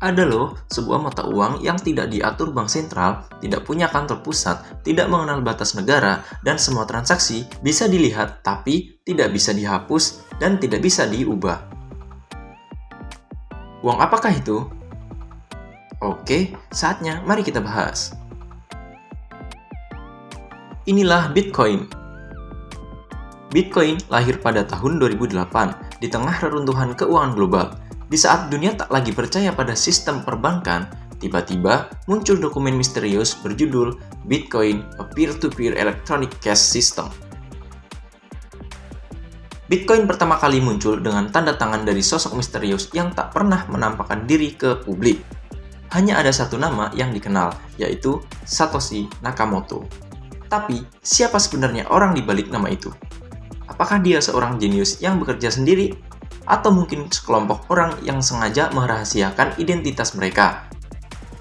Ada loh, sebuah mata uang yang tidak diatur bank sentral, tidak punya kantor pusat, tidak mengenal batas negara, dan semua transaksi bisa dilihat tapi tidak bisa dihapus dan tidak bisa diubah. Uang apakah itu? Oke, saatnya mari kita bahas. Inilah Bitcoin. Bitcoin lahir pada tahun 2008 di tengah reruntuhan keuangan global. Di saat dunia tak lagi percaya pada sistem perbankan, tiba-tiba muncul dokumen misterius berjudul Bitcoin, a Peer-to-Peer Electronic Cash System. Bitcoin pertama kali muncul dengan tanda tangan dari sosok misterius yang tak pernah menampakkan diri ke publik. Hanya ada satu nama yang dikenal, yaitu Satoshi Nakamoto. Tapi, siapa sebenarnya orang di balik nama itu? Apakah dia seorang jenius yang bekerja sendiri? Atau mungkin sekelompok orang yang sengaja merahasiakan identitas mereka?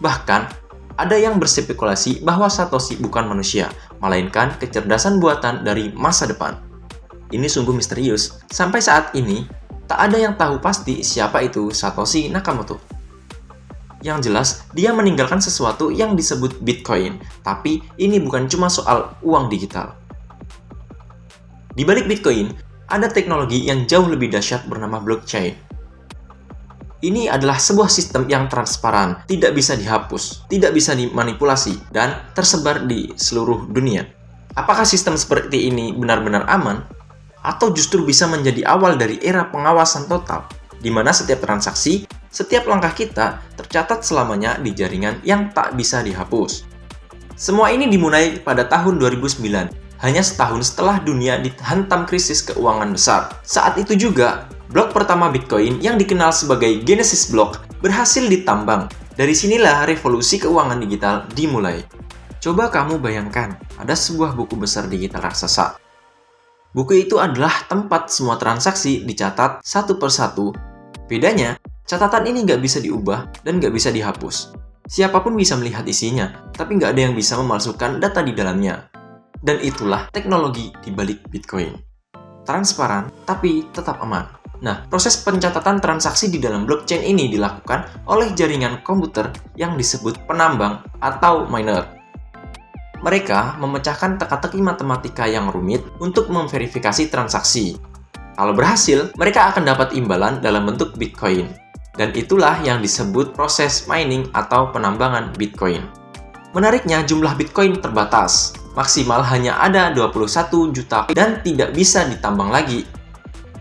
Bahkan, ada yang berspekulasi bahwa Satoshi bukan manusia, melainkan kecerdasan buatan dari masa depan. Ini sungguh misterius. Sampai saat ini, tak ada yang tahu pasti siapa itu Satoshi Nakamoto. Yang jelas, dia meninggalkan sesuatu yang disebut Bitcoin, tapi ini bukan cuma soal uang digital. Di balik Bitcoin, ada teknologi yang jauh lebih dahsyat bernama blockchain. Ini adalah sebuah sistem yang transparan, tidak bisa dihapus, tidak bisa dimanipulasi, dan tersebar di seluruh dunia. Apakah sistem seperti ini benar-benar aman? Atau justru bisa menjadi awal dari era pengawasan total, di mana setiap transaksi, setiap langkah kita tercatat selamanya di jaringan yang tak bisa dihapus. Semua ini dimulai pada tahun 2009, hanya setahun setelah dunia dihantam krisis keuangan besar. Saat itu juga, blok pertama Bitcoin yang dikenal sebagai Genesis Block berhasil ditambang. Dari sinilah revolusi keuangan digital dimulai. Coba kamu bayangkan, ada sebuah buku besar digital raksasa. Buku itu adalah tempat semua transaksi dicatat satu persatu. Bedanya, catatan ini nggak bisa diubah dan nggak bisa dihapus. Siapapun bisa melihat isinya, tapi nggak ada yang bisa memalsukan data di dalamnya. Dan itulah teknologi di balik Bitcoin. Transparan, tapi tetap aman. Nah, proses pencatatan transaksi di dalam blockchain ini dilakukan oleh jaringan komputer yang disebut penambang atau miner. Mereka memecahkan teka-teki matematika yang rumit untuk memverifikasi transaksi. Kalau berhasil, mereka akan dapat imbalan dalam bentuk Bitcoin. Dan itulah yang disebut proses mining atau penambangan Bitcoin. Menariknya, jumlah Bitcoin terbatas. Maksimal hanya ada 21 juta dan tidak bisa ditambang lagi.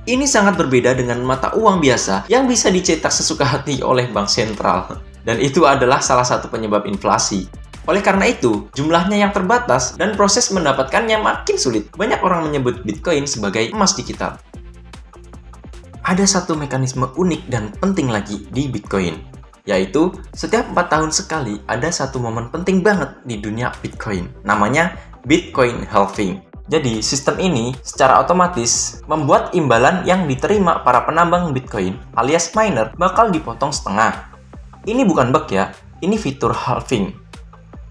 Ini sangat berbeda dengan mata uang biasa yang bisa dicetak sesuka hati oleh bank sentral. Dan itu adalah salah satu penyebab inflasi. Oleh karena itu, jumlahnya yang terbatas dan proses mendapatkannya makin sulit. Banyak orang menyebut Bitcoin sebagai emas digital. Ada satu mekanisme unik dan penting lagi di Bitcoin, yaitu setiap 4 tahun sekali ada satu momen penting banget di dunia Bitcoin, namanya Bitcoin halving. Jadi, sistem ini secara otomatis membuat imbalan yang diterima para penambang Bitcoin alias miner bakal dipotong setengah. Ini bukan bug ya, ini fitur halving.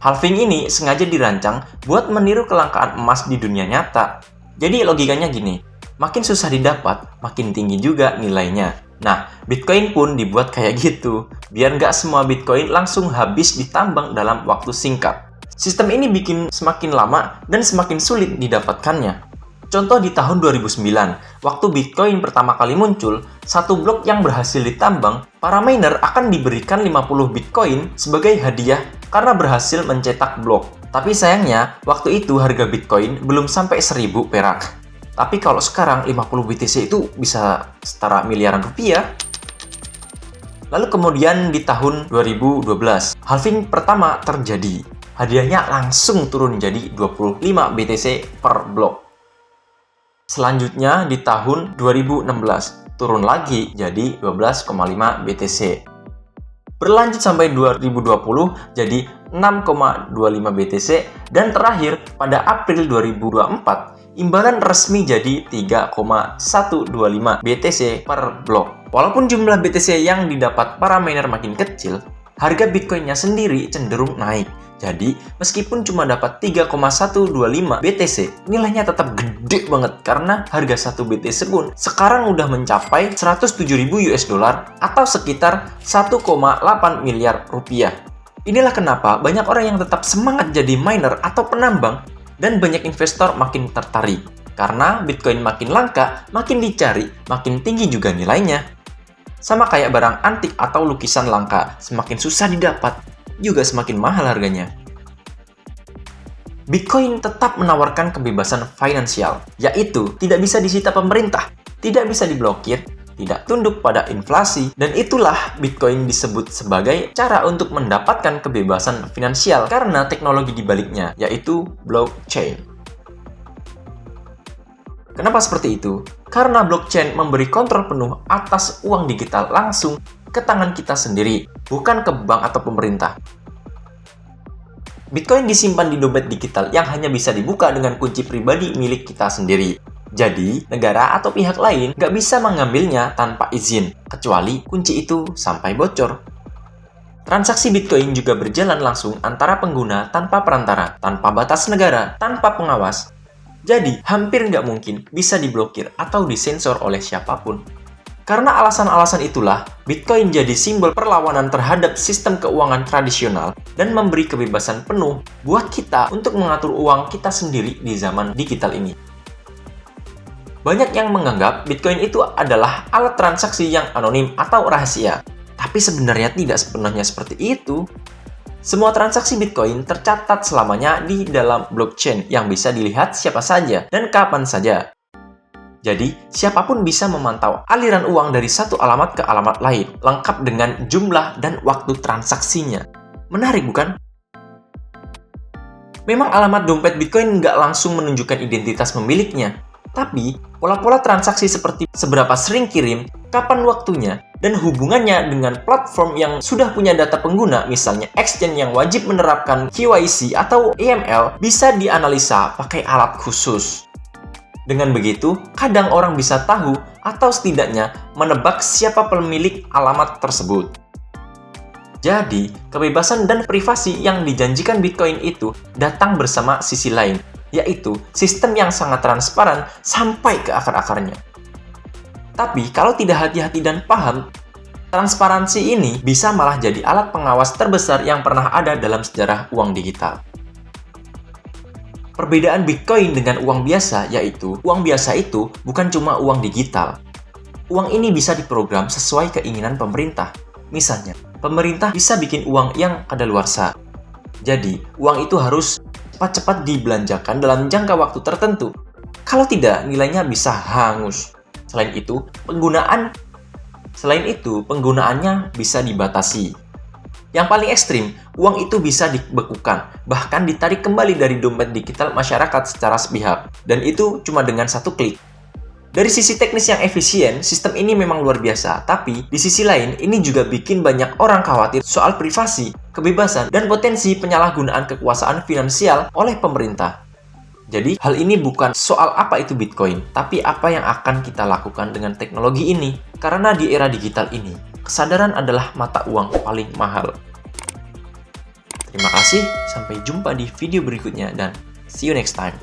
Halving ini sengaja dirancang buat meniru kelangkaan emas di dunia nyata. Jadi logikanya gini, makin susah didapat, makin tinggi juga nilainya. Nah, Bitcoin pun dibuat kayak gitu, biar nggak semua Bitcoin langsung habis ditambang dalam waktu singkat. Sistem ini bikin semakin lama dan semakin sulit didapatkannya. Contoh di tahun 2009, waktu Bitcoin pertama kali muncul, satu blok yang berhasil ditambang, para miner akan diberikan 50 Bitcoin sebagai hadiah karena berhasil mencetak blok. Tapi sayangnya, waktu itu harga Bitcoin belum sampai 1000 perak. Tapi kalau sekarang 50 BTC itu bisa setara miliaran rupiah. Lalu kemudian di tahun 2012, halving pertama terjadi. Hadiahnya langsung turun jadi 25 BTC per blok. Selanjutnya di tahun 2016, turun lagi jadi 12,5 BTC. Berlanjut sampai 2020 jadi 6,25 BTC dan terakhir pada April 2024 imbalan resmi jadi 3,125 BTC per blok. Walaupun jumlah BTC yang didapat para miner makin kecil, harga Bitcoin-nya sendiri cenderung naik. Jadi, meskipun cuma dapat 3,125 BTC, nilainya tetap gede banget karena harga 1 BTC pun sekarang udah mencapai 107.000 US dollar atau sekitar 1,8 miliar rupiah. Inilah kenapa banyak orang yang tetap semangat jadi miner atau penambang dan banyak investor makin tertarik. Karena Bitcoin makin langka, makin dicari, makin tinggi juga nilainya. Sama kayak barang antik atau lukisan langka, semakin susah didapat, juga semakin mahal harganya. Bitcoin tetap menawarkan kebebasan finansial, yaitu tidak bisa disita pemerintah, tidak bisa diblokir, tidak tunduk pada inflasi, dan itulah Bitcoin disebut sebagai cara untuk mendapatkan kebebasan finansial karena teknologi di baliknya, yaitu blockchain. Kenapa seperti itu? Karena blockchain memberi kontrol penuh atas uang digital langsung ke tangan kita sendiri, bukan ke bank atau pemerintah. Bitcoin disimpan di dompet digital yang hanya bisa dibuka dengan kunci pribadi milik kita sendiri. Jadi, negara atau pihak lain nggak bisa mengambilnya tanpa izin, kecuali kunci itu sampai bocor. Transaksi Bitcoin juga berjalan langsung antara pengguna tanpa perantara, tanpa batas negara, tanpa pengawas. Jadi, hampir nggak mungkin bisa diblokir atau disensor oleh siapapun. Karena alasan-alasan itulah, Bitcoin jadi simbol perlawanan terhadap sistem keuangan tradisional dan memberi kebebasan penuh buat kita untuk mengatur uang kita sendiri di zaman digital ini. Banyak yang menganggap Bitcoin itu adalah alat transaksi yang anonim atau rahasia, tapi sebenarnya tidak sepenuhnya seperti itu. Semua transaksi Bitcoin tercatat selamanya di dalam blockchain yang bisa dilihat siapa saja dan kapan saja. Jadi, siapapun bisa memantau aliran uang dari satu alamat ke alamat lain, lengkap dengan jumlah dan waktu transaksinya. Menarik, bukan? Memang alamat dompet Bitcoin nggak langsung menunjukkan identitas pemiliknya, tapi pola-pola transaksi seperti seberapa sering kirim, kapan waktunya, dan hubungannya dengan platform yang sudah punya data pengguna, misalnya exchange yang wajib menerapkan KYC atau AML, bisa dianalisa pakai alat khusus. Dengan begitu, kadang orang bisa tahu atau setidaknya menebak siapa pemilik alamat tersebut. Jadi, kebebasan dan privasi yang dijanjikan Bitcoin itu datang bersama sisi lain, yaitu sistem yang sangat transparan sampai ke akar-akarnya. Tapi kalau tidak hati-hati dan paham, transparansi ini bisa malah jadi alat pengawas terbesar yang pernah ada dalam sejarah uang digital. Perbedaan Bitcoin dengan uang biasa yaitu, uang biasa itu bukan cuma uang digital. Uang ini bisa diprogram sesuai keinginan pemerintah. Misalnya, pemerintah bisa bikin uang yang kadaluarsa. Jadi, uang itu harus cepat-cepat dibelanjakan dalam jangka waktu tertentu. Kalau tidak, nilainya bisa hangus. Selain itu, penggunaannya bisa dibatasi. Yang paling ekstrim, uang itu bisa dibekukan, bahkan ditarik kembali dari dompet digital masyarakat secara sepihak. Dan itu cuma dengan satu klik. Dari sisi teknis yang efisien, sistem ini memang luar biasa. Tapi, di sisi lain, ini juga bikin banyak orang khawatir soal privasi, kebebasan, dan potensi penyalahgunaan kekuasaan finansial oleh pemerintah. Jadi, hal ini bukan soal apa itu Bitcoin, tapi apa yang akan kita lakukan dengan teknologi ini. Karena di era digital ini, kesadaran adalah mata uang paling mahal. Terima kasih, sampai jumpa di video berikutnya, dan see you next time.